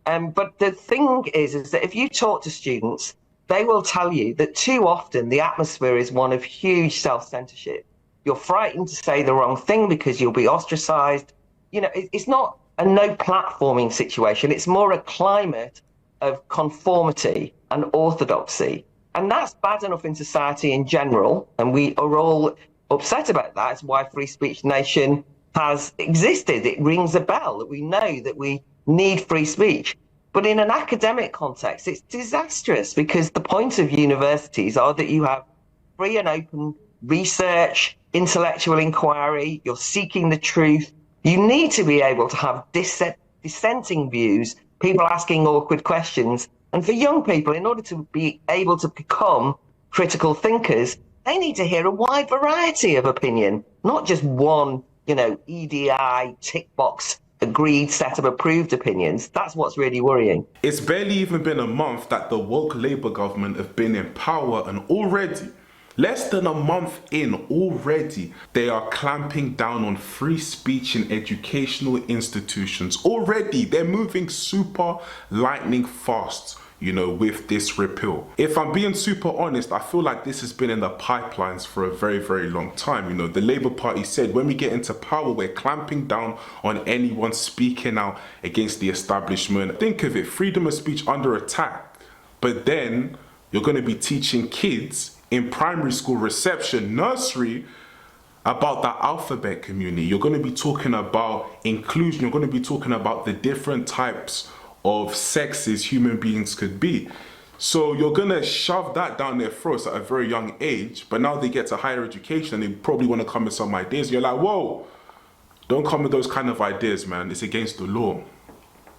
But the thing is that if you talk to students, they will tell you that too often the atmosphere is one of huge self-censorship. You're frightened to say the wrong thing because you'll be ostracized. It's not a no platforming situation. It's more a climate of conformity and orthodoxy. And that's bad enough in society in general. And we are all upset about that. It's why Free Speech Nation has existed. It rings a bell that we know that we need free speech. But in an academic context, it's disastrous because the point of universities are that you have free and open research, intellectual inquiry, you're seeking the truth. You need to be able to have dissenting views, people asking awkward questions. And for young people, in order to be able to become critical thinkers, they need to hear a wide variety of opinion, not just one, EDI tick box agreed set of approved opinions. That's what's really worrying. It's barely even been a month that the woke Labour government have been in power, and already, less than a month in already, they are clamping down on free speech in educational institutions. Already, they're moving super lightning fast, with this repeal. If I'm being super honest, I feel like this has been in the pipelines for a very, very long time. The Labour Party said when we get into power, we're clamping down on anyone speaking out against the establishment. Think of it, freedom of speech under attack. But then you're going to be teaching kids in primary school, reception, nursery, about the alphabet community. You're going to be talking about inclusion. You're going to be talking about the different types of sexes human beings could be. So you're gonna shove that down their throats at a very young age, but now they get to higher education and they probably want to come with some ideas. You're like, whoa, don't come with those kind of ideas, man. It's against the law.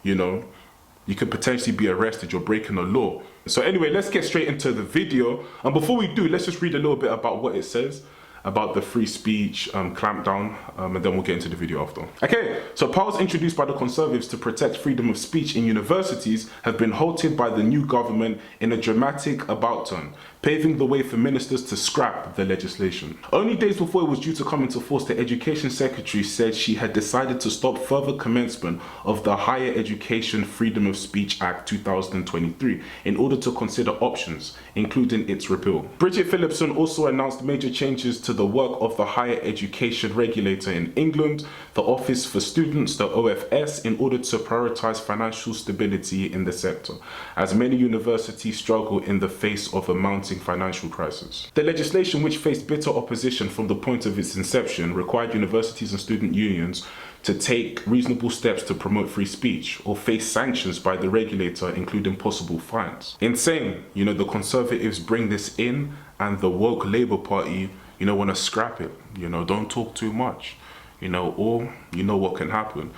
You could potentially be arrested. You're breaking the law. So anyway, let's get straight into the video. And before we do, let's just read a little bit about what it says about the free speech clampdown, and then we'll get into the video after. Okay, so powers introduced by the Conservatives to protect freedom of speech in universities have been halted by the new government in a dramatic about-turn, paving the way for ministers to scrap the legislation. Only days before it was due to come into force, the Education Secretary said she had decided to stop further commencement of the Higher Education Freedom of Speech Act 2023 in order to consider options, including its repeal. Bridget Phillipson also announced major changes to the work of the higher education regulator in England, the Office for Students, the OFS, in order to prioritise financial stability in the sector, as many universities struggle in the face of a mounting financial crisis. The legislation, which faced bitter opposition from the point of its inception, required universities and student unions to take reasonable steps to promote free speech or face sanctions by the regulator, including possible fines. Insane, the Conservatives bring this in and the woke Labour Party want to scrap it. Don't talk too much, or what can happen.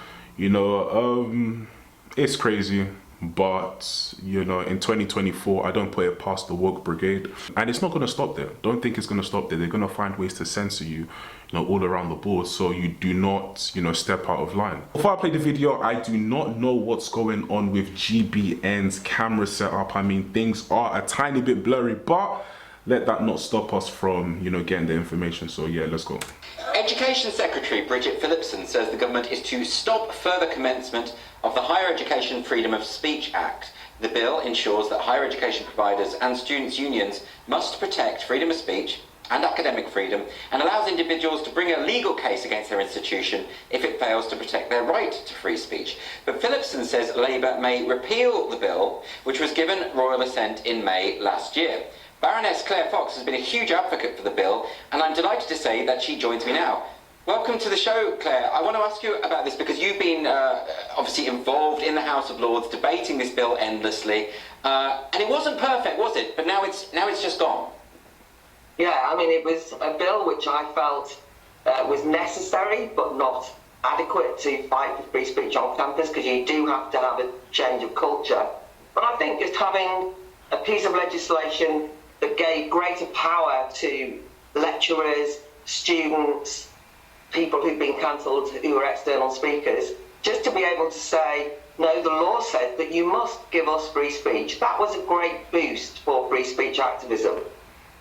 It's crazy, but in 2024, I don't put it past the woke brigade, and it's not going to stop there. Don't think it's going to stop there. They're going to find ways to censor you, all around the board, so you do not, step out of line. Before I play the video, I do not know what's going on with GBN's camera setup. I mean, things are a tiny bit blurry, but let that not stop us from, getting the information. So yeah, let's go. Education Secretary Bridget Phillipson says the government is to stop further commencement of the Higher Education Freedom of Speech Act. The bill ensures that higher education providers and students' unions must protect freedom of speech and academic freedom, and allows individuals to bring a legal case against their institution if it fails to protect their right to free speech. But Phillipson says Labour may repeal the bill, which was given royal assent in May last year. Baroness Claire Fox has been a huge advocate for the bill, and I'm delighted to say that she joins me now. Welcome to the show, Claire. I want to ask you about this because you've been obviously involved in the House of Lords, debating this bill endlessly, and it wasn't perfect, was it? But now it's just gone. Yeah, I mean, it was a bill which I felt was necessary but not adequate to fight for free speech on campus, because you do have to have a change of culture. But I think just having a piece of legislation that gave greater power to lecturers, students, people who've been cancelled who are external speakers, just to be able to say, no, the law said that you must give us free speech. That was a great boost for free speech activism.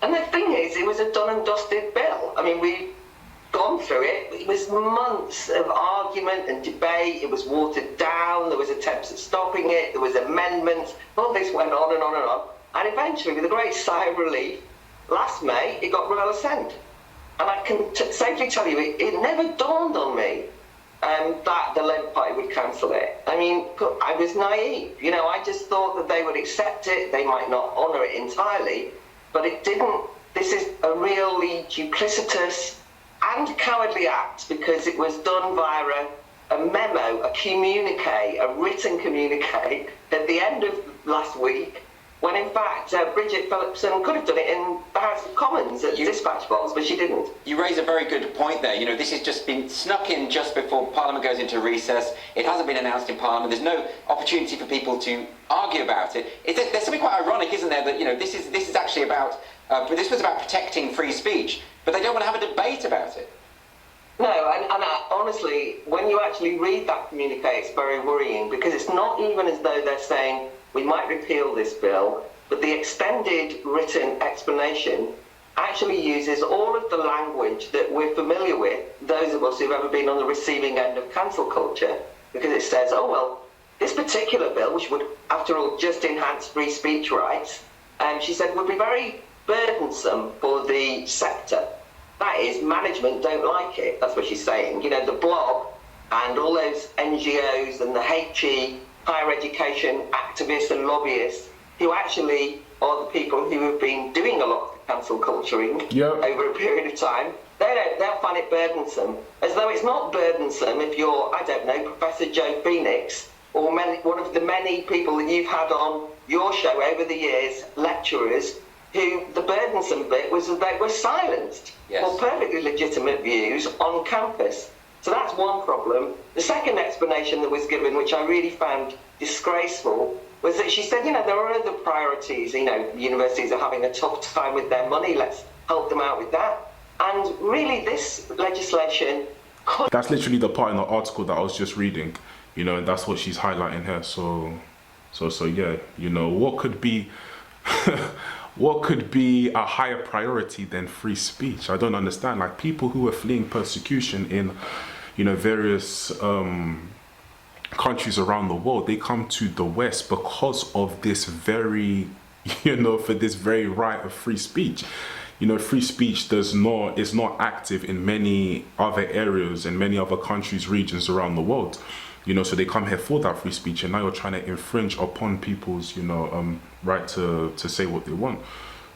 And the thing is, it was a done and dusted bill. I mean, we gone through it. It was months of argument and debate. It was watered down. There was attempts at stopping it. There was amendments. All this went on and on and on. And eventually, with a great sigh of relief, last May, it got royal assent. And I can safely tell you, it never dawned on me that the Labour Party would cancel it. I mean, I was naive. You know, I just thought that they would accept it. They might not honour it entirely, but it didn't. This is a really duplicitous and cowardly act because it was done via a memo, a communique, a written communique at the end of last week, when in fact Bridget Phillipson could have done it in the House of Commons at the dispatch box, but she didn't. You raise a very good point there. You know, this has just been snuck in just before Parliament goes into recess. It hasn't been announced in Parliament. There's no opportunity for people to argue about it. There's something quite ironic, isn't there, that, you know, this is actually about, this was about protecting free speech, but they don't want to have a debate about it. No, and honestly, when you actually read that communique, it's very worrying, because it's not even as though they're saying, we might repeal this bill, but the extended written explanation actually uses all of the language that we're familiar with, those of us who've ever been on the receiving end of cancel culture, because it says, oh, well, this particular bill, which would, after all, just enhance free speech rights, she said, would be very burdensome for the sector. That is, management don't like it. That's what she's saying. You know, the blob and all those NGOs and the HE, higher education activists and lobbyists, who actually are the people who have been doing a lot of cancel culturing over a period of time, they'll find it burdensome. As though it's not burdensome if you're, I don't know, Professor Joe Phoenix, or one of the many people that you've had on your show over the years, lecturers, who the burdensome bit was that they were silenced for perfectly legitimate views on campus. So that's one problem. The second explanation that was given, which I really found disgraceful, was that she said, you know, there are other priorities. You know, universities are having a tough time with their money. Let's help them out with that. And really, this legislation could... That's literally the part in the article that I was just reading, you know, and that's what she's highlighting here. So yeah, you know, what could be... what could be a higher priority than free speech? I don't understand. Like, people who are fleeing persecution in, you know, various countries around the world, they come to the West because of this very, you know, for this very right of free speech. You know, free speech is not active in many other areas and many other countries, regions around the world. You know, so they come here for that free speech, and now you're trying to infringe upon people's, you know, right to say what they want.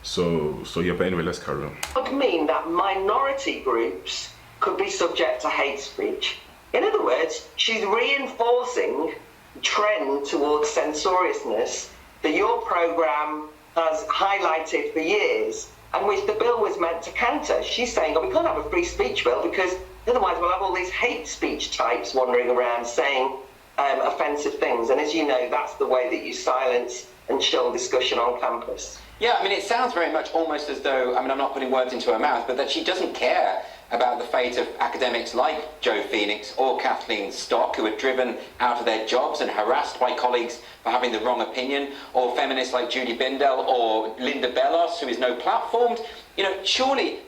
So yeah, but anyway, let's carry on. It would mean that minority groups could be subject to hate speech. In other words, she's reinforcing the trend towards censoriousness that your programme has highlighted for years, and which the bill was meant to counter. She's saying, oh, we can't have a free speech bill because otherwise we'll have all these hate speech types wandering around saying offensive things. And as you know, that's the way that you silence and chill discussion on campus. Yeah, I mean, it sounds very much almost as though, I mean, I'm not putting words into her mouth, but that she doesn't care about the fate of academics like Joe Phoenix or Kathleen Stock, who are driven out of their jobs and harassed by colleagues for having the wrong opinion, or feminists like Judy Bindel or Linda Bellos, who is no platformed. You know, surely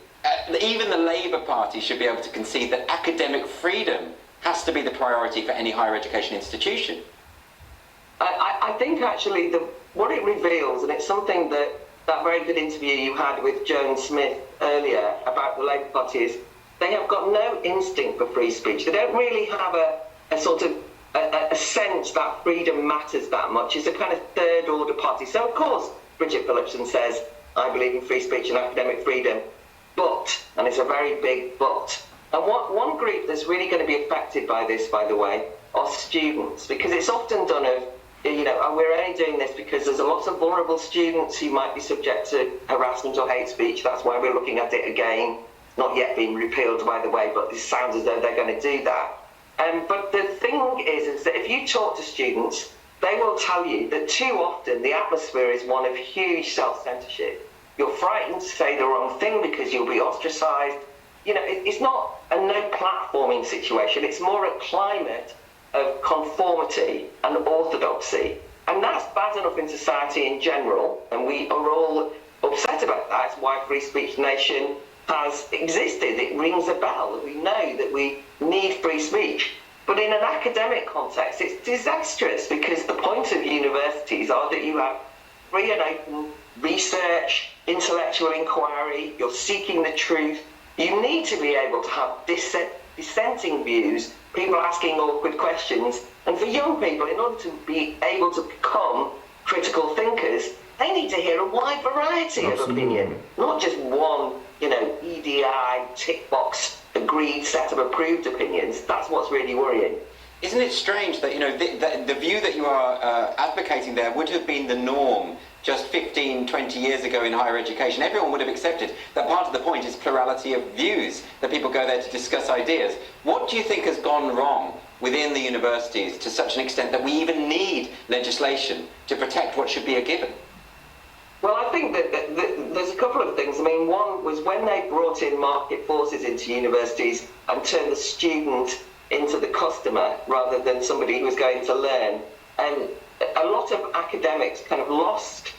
even the Labour Party should be able to concede that academic freedom has to be the priority for any higher education institution. I think actually what it reveals, and it's something that very good interview you had with Joan Smith earlier about the Labour Party, is they have got no instinct for free speech. They don't really have a sort of a sense that freedom matters that much. It's a kind of third order party. So of course Bridget Phillipson says, I believe in free speech and academic freedom, but, and it's a very big but. And one group that's really going to be affected by this, by the way, are students, because it's often done of, you know, we're only doing this because there's a lot of vulnerable students who might be subject to harassment or hate speech. That's why we're looking at it again. Not yet being repealed, by the way, but this sounds as though they're going to do that. But the thing is that if you talk to students, they will tell you that too often the atmosphere is one of huge self-censorship. You're frightened to say the wrong thing because you'll be ostracised. You know, it's not a no platforming situation. It's more a climate of conformity and orthodoxy. And that's bad enough in society in general, and we are all upset about that. It's why Free Speech Nation has existed. It rings a bell. We know that we need free speech. But in an academic context, it's disastrous, because the point of universities are that you have free and open research, intellectual inquiry, you're seeking the truth. You need to be able to have dissenting views, people asking awkward questions. And for young people, in order to be able to become critical thinkers, they need to hear a wide variety of opinion, not just one, EDI, tick box, agreed set of approved opinions. That's what's really worrying. Isn't it strange that, the view that you are advocating there would have been the norm just 15, 20 years ago in higher education? Everyone would have accepted that part of the point is plurality of views, that people go there to discuss ideas. What do you think has gone wrong within the universities to such an extent that we even need legislation to protect what should be a given? Well, I think that there's a couple of things. I mean, one was when they brought in market forces into universities and turned the student into the customer rather than somebody who was going to learn. And a lot of academics kind of lost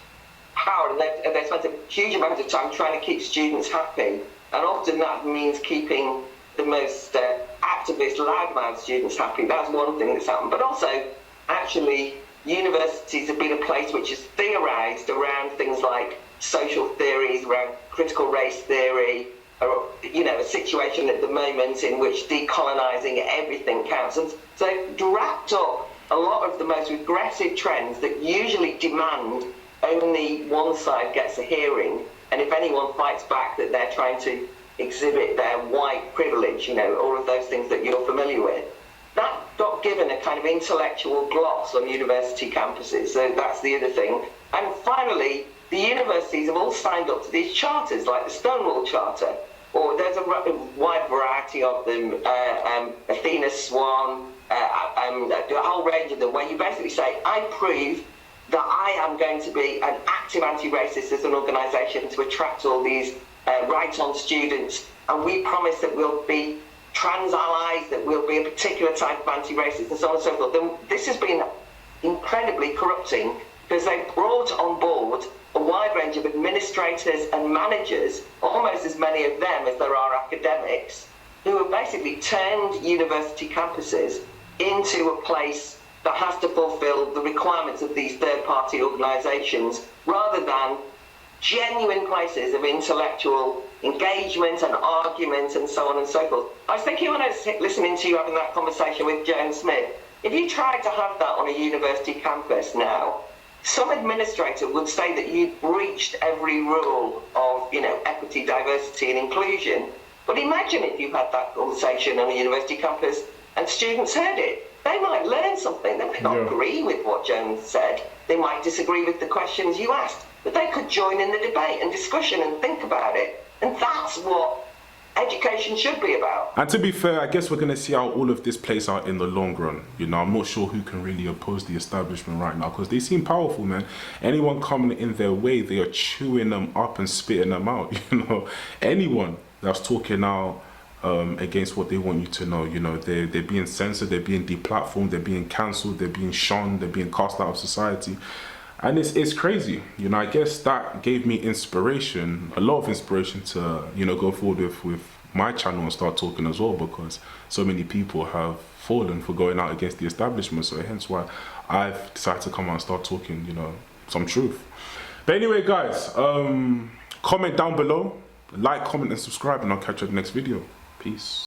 power, and they spent a huge amount of time trying to keep students happy. And often that means keeping the most activist, loudmouth students happy. That's one thing that's happened. But also, actually, universities have been a place which is theorized around things like social theories, around critical race theory, or, a situation at the moment in which decolonizing everything counts. And so wrapped up a lot of the most regressive trends that usually demand only one side gets a hearing, and if anyone fights back, that they're trying to exhibit their white privilege, all of those things that you're familiar with. That got given a kind of intellectual gloss on university campuses, so that's the other thing. And finally, the universities have all signed up to these charters, like the Stonewall Charter, or there's a wide variety of them, Athena Swan, a whole range of them, where you basically say, I prove that I am going to be an active anti-racist as an organisation to attract all these right-on students, and we promise that we'll be trans allies, that we'll be a particular type of anti-racist, and so on and so forth. Then this has been incredibly corrupting, because they've brought on board a wide range of administrators and managers, almost as many of them as there are academics, who have basically turned university campuses into a place that has to fulfill the requirements of these third-party organisations, rather than genuine places of intellectual engagement and argument and so on and so forth. I was thinking when I was listening to you having that conversation with Joan Smith, if you tried to have that on a university campus now, some administrator would say that you breached every rule of, equity, diversity and inclusion. But imagine if you had that conversation on a university campus and students heard it. They might learn something. They might not agree with what Joan said. They might disagree with the questions you asked. But they could join in the debate and discussion and think about it. And that's what education should be about. And to be fair, I guess we're going to see how all of this plays out in the long run. I'm not sure who can really oppose the establishment right now, because they seem powerful, man. Anyone coming in their way, they are chewing them up and spitting them out. Anyone that's talking now against what they want you to know, they're being censored, they're being deplatformed, they're being cancelled, they're being shunned, they're being cast out of society. And it's crazy. I guess that gave me inspiration, a lot of inspiration to, go forward with my channel and start talking as well, because so many people have fallen for going out against the establishment. So hence why I've decided to come out and start talking, some truth. But anyway, guys, comment down below, like, comment and subscribe, and I'll catch you at the next video. Peace.